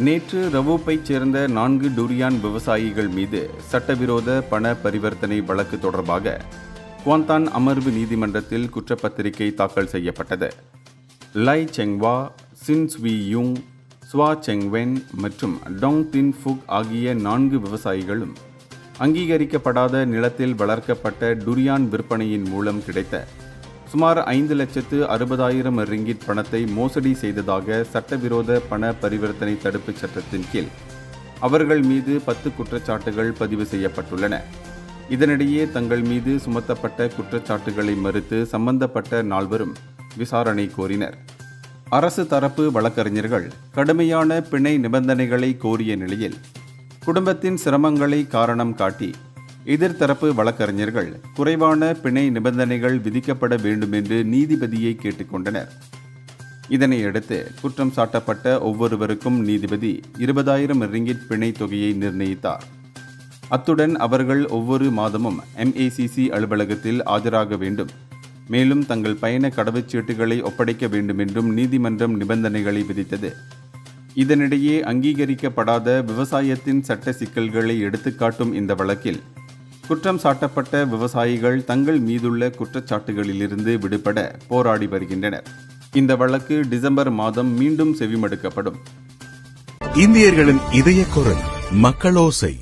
நேற்று ரவூப்பைச் சேர்ந்த 4 டூரியான் விவசாயிகள் மீது சட்டவிரோத பண பரிவர்த்தனை வழக்கு தொடர்பாக குவாந்தான் அமர்வு நீதிமன்றத்தில் குற்றப்பத்திரிகை தாக்கல் செய்யப்பட்டது. லை செங்வா, சின் ஸ்வி யூங், ஸ்வா செங்வென் மற்றும் டோங் தின் ஃபுக் ஆகிய 4 விவசாயிகளும் அங்கீகரிக்கப்படாத நிலத்தில் வளர்க்கப்பட்ட டுரியான் விற்பனையின் மூலம் கிடைத்த சுமார் 5,60,000 ரிங்கிட் பணத்தை மோசடி செய்ததாக சட்டவிரோத பண பரிவர்த்தனை தடுப்புச் சட்டத்தின் கீழ் அவர்கள் மீது 10 குற்றச்சாட்டுகள் பதிவு செய்யப்பட்டுள்ளன. இதனிடையே தங்கள் மீது சுமத்தப்பட்ட குற்றச்சாட்டுகளை மறுத்து சம்பந்தப்பட்ட 4 விசாரணை கோரினர். அரசு தரப்பு வழக்கறிஞர்கள் கடுமையான பிணை நிபந்தனைகளை கோரிய நிலையில் குடும்பத்தின் சிரமங்களை காரணம் காட்டி எதிர்த்தரப்பு வழக்கறிஞர்கள் குறைவான பிணை நிபந்தனைகள் விதிக்கப்பட வேண்டும் என்று நீதிபதியை கேட்டுக்கொண்டனர். இதனையடுத்து குற்றம் சாட்டப்பட்ட ஒவ்வொருவருக்கும் நீதிபதி 20,000 ரிங்கிட் பிணை தொகையை நிர்ணயித்தார். அத்துடன் அவர்கள் ஒவ்வொரு மாதமும் MACC அலுவலகத்தில் ஆஜராக வேண்டும், மேலும் தங்கள் பயண கடவுச்சீட்டுகளை ஒப்படைக்க வேண்டும் என்றும் நீதிமன்றம் நிபந்தனைகளை விதித்தது. இதனிடையே அங்கீகரிக்கப்படாத விவசாயத்தின் சட்ட சிக்கல்களை எடுத்துக்காட்டும் இந்த வழக்கில் குற்றம் சாட்டப்பட்ட விவசாயிகள் தங்கள் மீதுள்ள குற்றச்சாட்டுகளிலிருந்து விடுபட போராடி வருகின்றனர். இந்த வழக்கு டிசம்பர் மாதம் மீண்டும் செவிமடுக்கப்படும். இந்தியர்களின் இதய குரல் மக்களோசை.